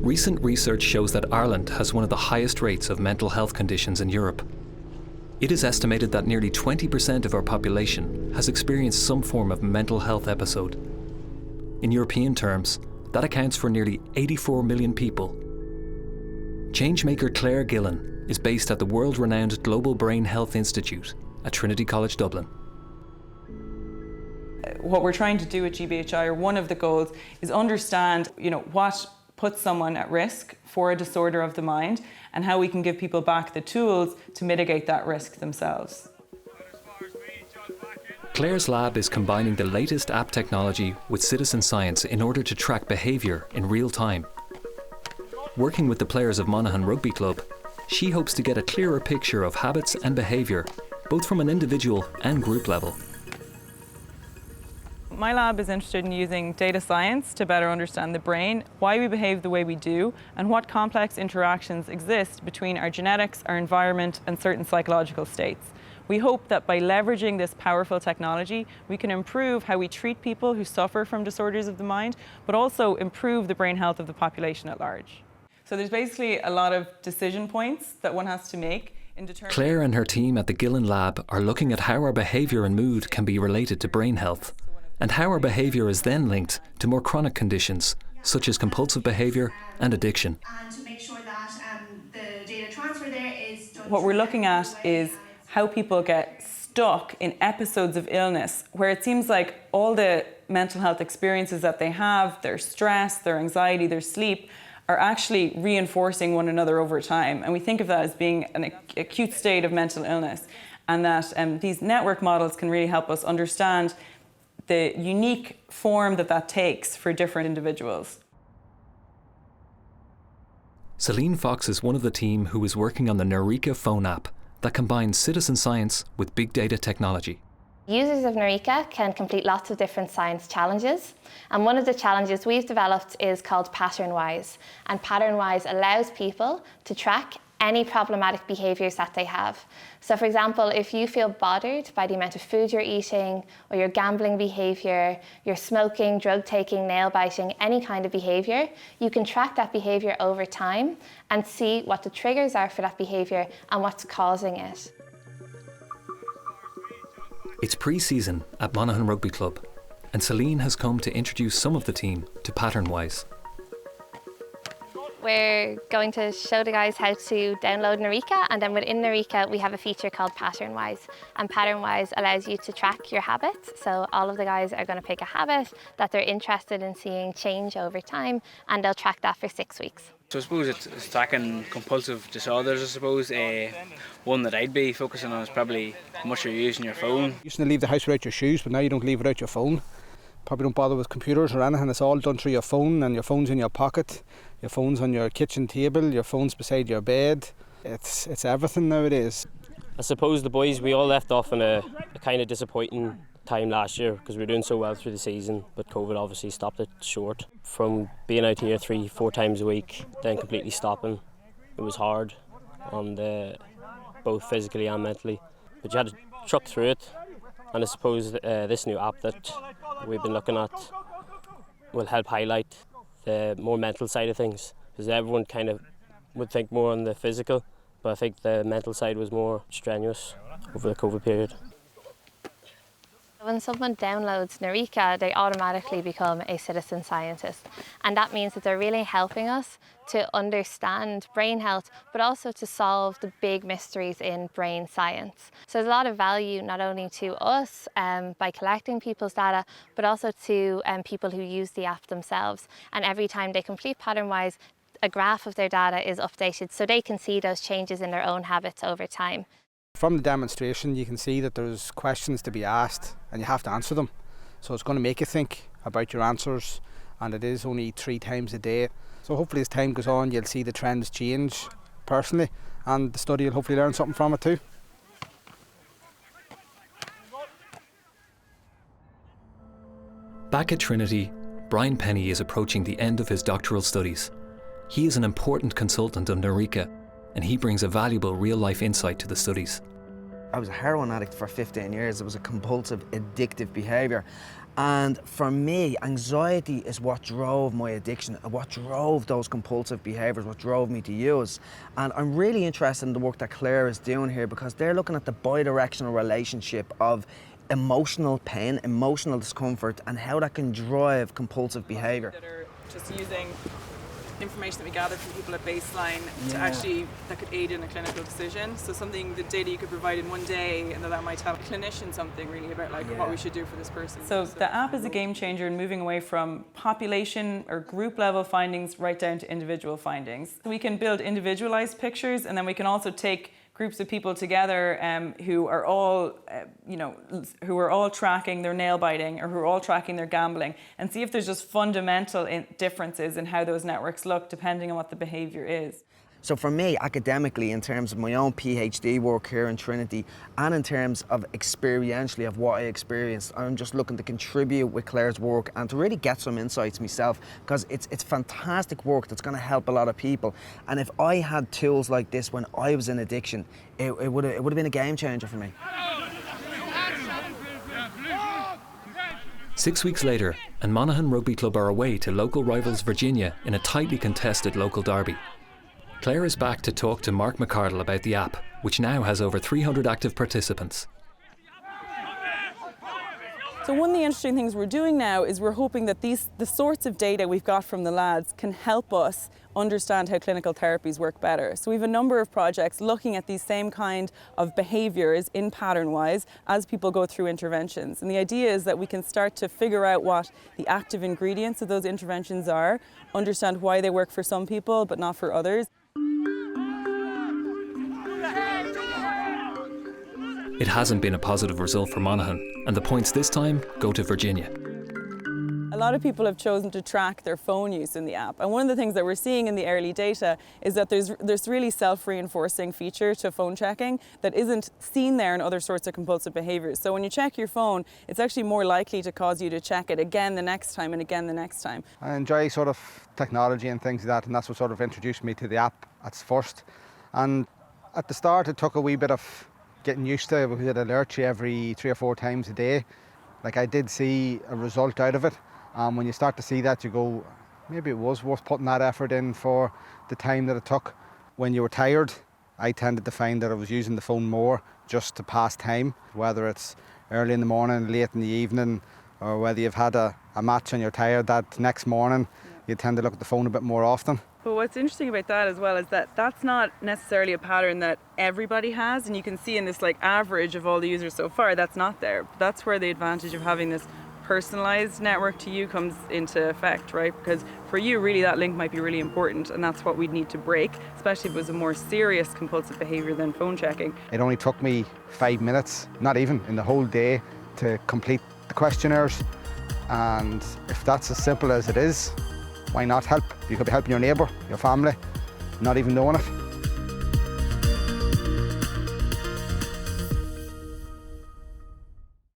Recent research shows that Ireland has one of the highest rates of mental health conditions in Europe. It is estimated that nearly 20% of our population has experienced some form of mental health episode. In European terms, that accounts for nearly 84 million people. Changemaker Claire Gillan is based at the world-renowned Global Brain Health Institute at Trinity College Dublin. What we're trying to do at GBHI, or one of the goals, is understand, what puts someone at risk for a disorder of the mind and how we can give people back the tools to mitigate that risk themselves. Claire's lab is combining the latest app technology with citizen science in order to track behaviour in real time. Working with the players of Monaghan Rugby Club, she hopes to get a clearer picture of habits and behaviour, both from an individual and group level. My lab is interested in using data science to better understand the brain, why we behave the way we do, and what complex interactions exist between our genetics, our environment, and certain psychological states. We hope that by leveraging this powerful technology, we can improve how we treat people who suffer from disorders of the mind, but also improve the brain health of the population at large. So there's basically a lot of decision points that one has to make in determining... Claire and her team at the Gillan Lab are looking at how our behaviour and mood can be related to brain health, and how our behaviour is then linked to more chronic conditions, such as compulsive behaviour and addiction. And to make sure that the data transfer there is done. What we're looking at is how people get stuck in episodes of illness, where it seems like all the mental health experiences that they have, their stress, their anxiety, their sleep, are actually reinforcing one another over time. And we think of that as being an acute state of mental illness. And that these network models can really help us understand the unique form that takes for different individuals. Celine Fox is one of the team who is working on the Neureka phone app that combines citizen science with big data technology. Users of Neureka can complete lots of different science challenges, and one of the challenges we've developed is called Pattern-Wise, and Pattern-Wise allows people to track any problematic behaviours that they have. So for example, if you feel bothered by the amount of food you're eating, or your gambling behaviour, your smoking, drug taking, nail biting, any kind of behaviour, you can track that behaviour over time and see what the triggers are for that behaviour and what's causing it. It's pre-season at Monaghan Rugby Club, and Celine has come to introduce some of the team to Pattern-Wise. We're going to show the guys how to download Neureka, and then within Neureka we have a feature called Pattern-Wise, and Pattern-Wise allows you to track your habits. So all of the guys are going to pick a habit that they're interested in seeing change over time, and they'll track that for 6 weeks. So I suppose it's tracking compulsive disorders, I suppose. One that I'd be focusing on is probably how much you're using your phone. You used to leave the house without your shoes, but now you don't leave without your phone. Probably don't bother with computers or anything. It's all done through your phone, and your phone's in your pocket, your phone's on your kitchen table, your phone's beside your bed. It's everything nowadays. I suppose the boys, we all left off in a kind of disappointing time last year because we were doing so well through the season, but COVID obviously stopped it short. From being out here 3-4 times a week, then completely stopping, it was hard on both physically and mentally. But you had to truck through it, and I suppose this new app that we've been looking at will help highlight the more mental side of things, because everyone kind of would think more on the physical, but I think the mental side was more strenuous over the COVID period. When someone downloads Neureka, they automatically become a citizen scientist. And that means that they're really helping us to understand brain health, but also to solve the big mysteries in brain science. So there's a lot of value not only to us by collecting people's data, but also to people who use the app themselves. And every time they complete Pattern-Wise, a graph of their data is updated so they can see those changes in their own habits over time. From the demonstration, you can see that there's questions to be asked and you have to answer them. So it's going to make you think about your answers, and it is only 3 times a day. So hopefully as time goes on, you'll see the trends change personally, and the study will hopefully learn something from it too. Back at Trinity, Brian Penny is approaching the end of his doctoral studies. He is an important consultant of Norika, and he brings a valuable real-life insight to the studies. I was a heroin addict for 15 years. It was a compulsive, addictive behaviour. And for me, anxiety is what drove my addiction, what drove those compulsive behaviours, what drove me to use. And I'm really interested in the work that Claire is doing here, because they're looking at the bidirectional relationship of emotional pain, emotional discomfort, and how that can drive compulsive behaviour. That are just using information that we gather from people at baseline to actually, that could aid in a clinical decision. So something, the data you could provide in one day, and that might tell a clinician something really about like what we should do for this person. So the app is a game changer in moving away from population or group level findings right down to individual findings. We can build individualized pictures, and then we can also take groups of people together who are all, who are all tracking their nail biting or who are all tracking their gambling, and see if there's just fundamental differences in how those networks look depending on what the behaviour is. So for me, academically, in terms of my own PhD work here in Trinity, and in terms of experientially of what I experienced, I'm just looking to contribute with Claire's work and to really get some insights myself, because it's fantastic work that's going to help a lot of people. And if I had tools like this when I was in addiction, it would have been a game changer for me. 6 weeks later, and Monaghan Rugby Club are away to local rivals Virginia in a tightly contested local derby. Claire is back to talk to Mark McCardle about the app, which now has over 300 active participants. So one of the interesting things we're doing now is we're hoping that the sorts of data we've got from the lads can help us understand how clinical therapies work better. So we have a number of projects looking at these same kind of behaviours in pattern-wise as people go through interventions. And the idea is that we can start to figure out what the active ingredients of those interventions are, understand why they work for some people but not for others. It hasn't been a positive result for Monaghan, and the points this time go to Virginia. A lot of people have chosen to track their phone use in the app, and one of the things that we're seeing in the early data is that there's really self-reinforcing feature to phone checking that isn't seen there in other sorts of compulsive behaviours. So when you check your phone, it's actually more likely to cause you to check it again the next time and again the next time. I enjoy sort of technology and things like that, and that's what sort of introduced me to the app at first. And at the start it took a wee bit of getting used to it, because it alerts you every 3 or 4 times a day. Like, I did see a result out of it. When you start to see that, you go, maybe it was worth putting that effort in for the time that it took. When you were tired, I tended to find that I was using the phone more just to pass time, whether it's early in the morning, late in the evening, or whether you've had a match and you're tired that next morning, you tend to look at the phone a bit more often. But what's interesting about that as well is that that's not necessarily a pattern that everybody has, and you can see in this like average of all the users so far, that's not there. That's where the advantage of having this personalized network to you comes into effect, right? Because for you, really, that link might be really important, and that's what we'd need to break, especially if it was a more serious compulsive behaviour than phone checking. It only took me 5 minutes, not even, in the whole day to complete the questionnaires. And if that's as simple as it is, why not help? You could be helping your neighbour, your family, not even knowing it.